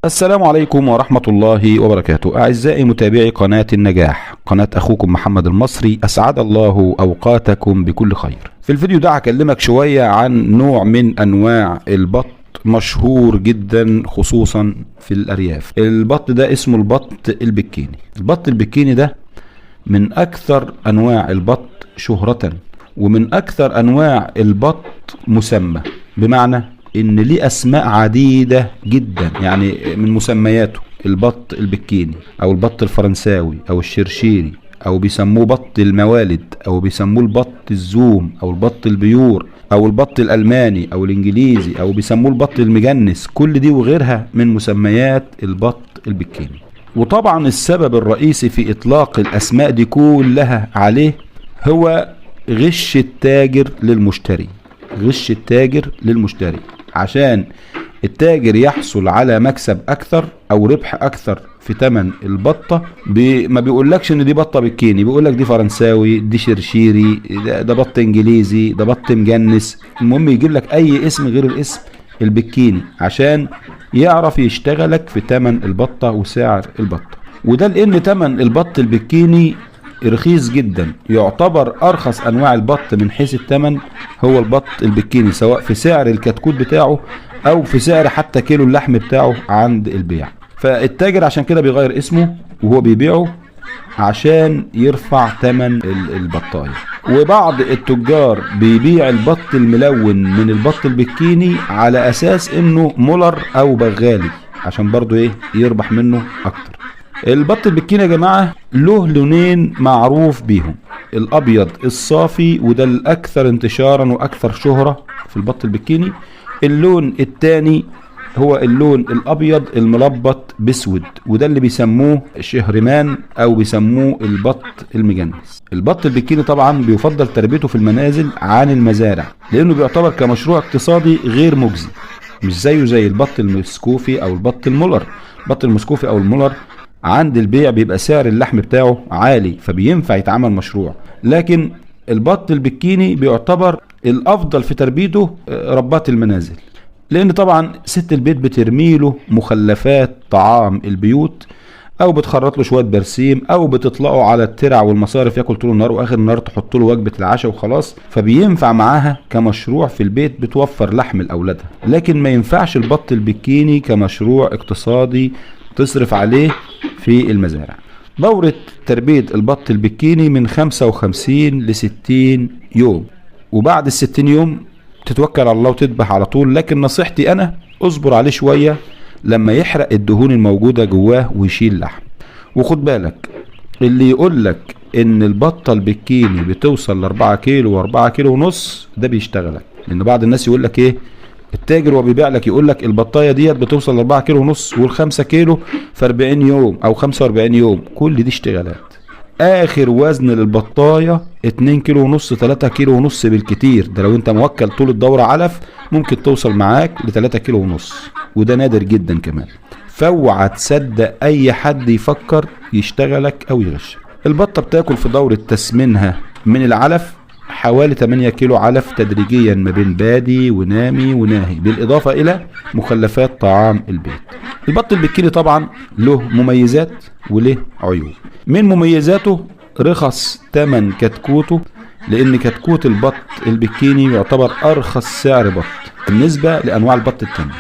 السلام عليكم ورحمة الله وبركاته. أعزائي متابعي قناة النجاح، قناة أخوكم محمد المصري، أسعد الله أوقاتكم بكل خير. في الفيديو ده هكلمك شوية عن نوع من أنواع البط مشهور جدا خصوصا في الأرياف. البط ده اسمه البط البكيني. البط البكيني ده من أكثر أنواع البط شهرة، ومن أكثر أنواع البط مسمى، بمعنى ان ليه اسماء عديدة جدا. يعني من مسمياته البط البكيني او البط الفرنساوي او الشرشيري، او بيسموه بط الموالد، او بيسموه البط الزوم، او البط البيور، او البط الالماني او الانجليزي، او بيسموه البط المجنس. كل دي وغيرها من مسميات البط البكيني. وطبعا السبب الرئيسي في اطلاق الاسماء دي كلها عليه هو غش التاجر للمشتري. غش التاجر للمشتري عشان التاجر يحصل على مكسب اكثر او ربح اكثر في ثمن البطه. ما بيقولكش ان دي بطه بكيني، بيقولك دي فرنساوي، دي شرشيري، ده بط انجليزي، ده بط مجنس. المهم يجيب لك اي اسم غير الاسم البكيني عشان يعرف يشتغلك في ثمن البطه وسعر البطه. وده لان ثمن البط البكيني رخيص جدا. يعتبر ارخص انواع البط من حيث الثمن هو البط البكيني، سواء في سعر الكتكوت بتاعه او في سعر حتى كيلو اللحم بتاعه عند البيع. فالتاجر عشان كده بيغير اسمه وهو بيبيعه عشان يرفع ثمن البطايه. وبعض التجار بيبيع البط الملون من البط البكيني على اساس انه مولر او بغالي عشان برضو يربح منه اكتر. البط البكيني يا جماعة له لونين معروف بيهم، الابيض الصافي وده الاكثر انتشارا واكثر شهرة في البط البكيني. اللون الثاني هو اللون الابيض الملبط باسود، وده اللي بيسموه الشهرمان او بيسموه البط المجنس. البط البكيني طبعا بيفضل تربيته في المنازل عن المزارع لانه بيعتبر كمشروع اقتصادي غير مجزي، مش زي البط المسكوفي او البط المولر. البط المسكوفي او المولر عند البيع بيبقى سعر اللحم بتاعه عالي فبينفع يتعمل مشروع، لكن البط البكيني بيعتبر الافضل في تربيته ربات المنازل، لان طبعا ست البيت بترميله مخلفات طعام البيوت او بتخرط له شويه برسيم او بتطلقه على الترع والمصارف ياكل طول النهار واخر النهار تحط له وجبه العشاء وخلاص. فبينفع معاها كمشروع في البيت بتوفر لحم لاولادها، لكن ما ينفعش البط البكيني كمشروع اقتصادي تصرف عليه في المزارع. دورة تربية البط البكيني من 55 ل 60 يوم، وبعد ال60 يوم تتوكل على الله وتذبح على طول. لكن نصيحتي أنا اصبر عليه شوية لما يحرق الدهون الموجودة جواه ويشيل لحم. وخد بالك اللي يقولك ان البطة البكيني بتوصل ل4 كيلو و4 كيلو ونص ده بيشتغلك، لان بعض الناس يقولك التاجر وبيبيع لك يقول لك البطايه ديت بتوصل ل 4 كيلو ونص وال5 كيلو في 40 يوم او 45 يوم. كل دي اشتغالات. اخر وزن للبطايه 2 كيلو ونص 3 كيلو ونص بالكتير، ده لو انت موكل طول الدوره علف ممكن توصل معاك ل 3 كيلو ونص، وده نادر جدا كمان. فاوعى تصدق اي حد يفكر يشتغلك او يغش. البطه بتاكل في دوره تسمينها من العلف حوالي 8 كيلو علف تدريجيا ما بين بادي ونامي وناهي، بالاضافه الى مخلفات طعام البيت. البط البكيني طبعا له مميزات وله عيوب. من مميزاته رخص ثمن كتكوته، لان كتكوت البط البكيني يعتبر ارخص سعر بط بالنسبه لانواع البط التانية.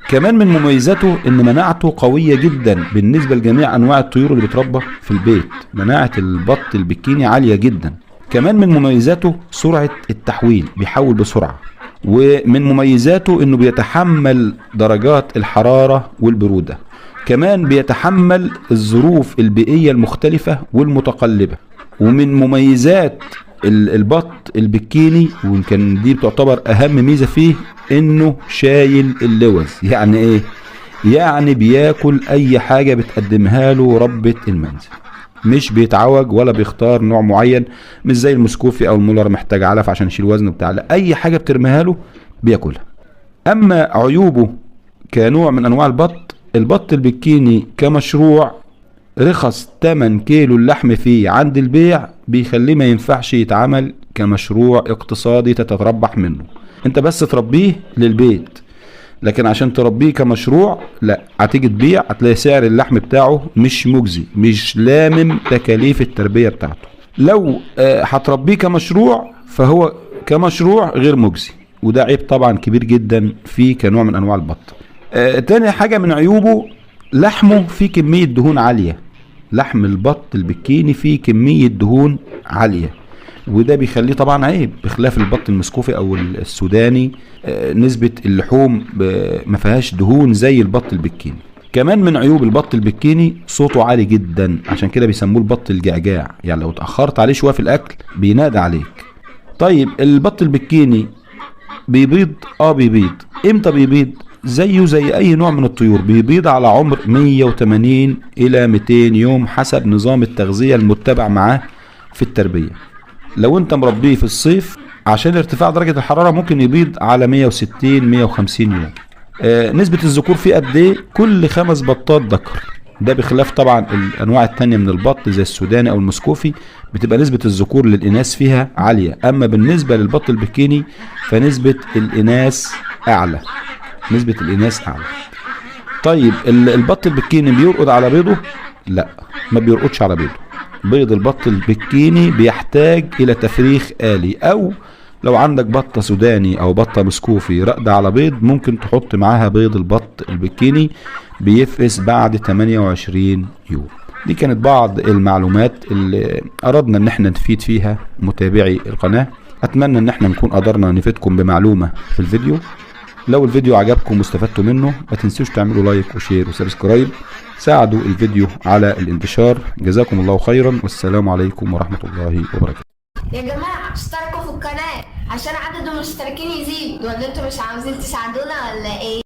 كمان من مميزاته ان مناعته قويه جدا بالنسبه لجميع انواع الطيور اللي بتربى في البيت. مناعه البط البكيني عاليه جدا. كمان من مميزاته سرعة التحويل، بيحول بسرعة. ومن مميزاته انه بيتحمل درجات الحرارة والبرودة. كمان بيتحمل الظروف البيئية المختلفة والمتقلبة. ومن مميزات البط البكيني ويمكن دي بتعتبر اهم ميزة فيه انه شايل اللوز. يعني ايه؟ يعني بياكل اي حاجة بتقدمها له ربة المنزل، مش بيتعوج ولا بيختار نوع معين، مش زي المسكوفي او المولر محتاج علف عشان يشيل وزنه بتاع. لا، اي حاجه بترميها له بياكلها. اما عيوبه كنوع من انواع البط البكيني كمشروع رخص 8 كيلو اللحم فيه عند البيع بيخليه ما ينفعش يتعمل كمشروع اقتصادي تتربح منه. انت بس تربيه للبيت، لكن عشان تربيه كمشروع لا، هتيجي تبيع هتلاقي سعر اللحم بتاعه مش مجزي، مش لامم تكاليف التربية بتاعته. لو هتربيه كمشروع فهو كمشروع غير مجزي، وده عيب طبعا كبير جدا فيه كنوع من انواع البط. تاني حاجة من عيوبه، لحمه فيه كمية دهون عالية. لحم البط البكيني فيه كمية دهون عالية، وده بيخليه طبعا عيب، بخلاف البط المسكوفي او السوداني نسبة اللحوم ما فيهاش دهون زي البط البكيني. كمان من عيوب البط البكيني صوته عالي جدا، عشان كده بيسموه البط الجعجاع، يعني لو اتأخرت عليه شوية في الاكل بينادى عليك. طيب البط البكيني بيبيض؟ بيبيض. امتى بيبيض؟ زيه زي اي نوع من الطيور، بيبيض على عمر 180 الى 200 يوم حسب نظام التغذية المتبع معاه في التربية. لو انت مربيه في الصيف عشان ارتفاع درجة الحرارة ممكن يبيض على 160 150 يوم. نسبة الذكور فيه قد ايه؟ كل 5 بطات ذكر. ده بخلاف طبعا الانواع التانية من البط زي السوداني او المسكوفي، بتبقى نسبة الذكور للاناث فيها عالية، اما بالنسبة للبط البكيني فنسبة الاناث اعلى. نسبة الاناث اعلى. طيب البط البكيني بيرقد على بيضه؟ لا، ما بيرقدش على بيضه. بيض البط البكيني بيحتاج الى تفريخ آلي، او لو عندك بطة سوداني او بطة مسكوفي راقدة على بيض ممكن تحط معاها بيض البط البكيني، بيفقس بعد 28 يوم. دي كانت بعض المعلومات اللي اردنا ان احنا نفيد فيها متابعي القناة. اتمنى ان احنا نكون قدرنا نفيدكم بمعلومة في الفيديو. لو الفيديو عجبكم واستفدتوا منه ما تنسوش تعملوا لايك وشير وسبسكرايب، ساعدوا الفيديو على الانتشار. جزاكم الله خيرا، والسلام عليكم ورحمة الله وبركاته. يا جماعة اشتركوا في القناة عشان عدد المشتركين يزيد، ولا انتوا مش عاوزين تساعدونا ولا ايه؟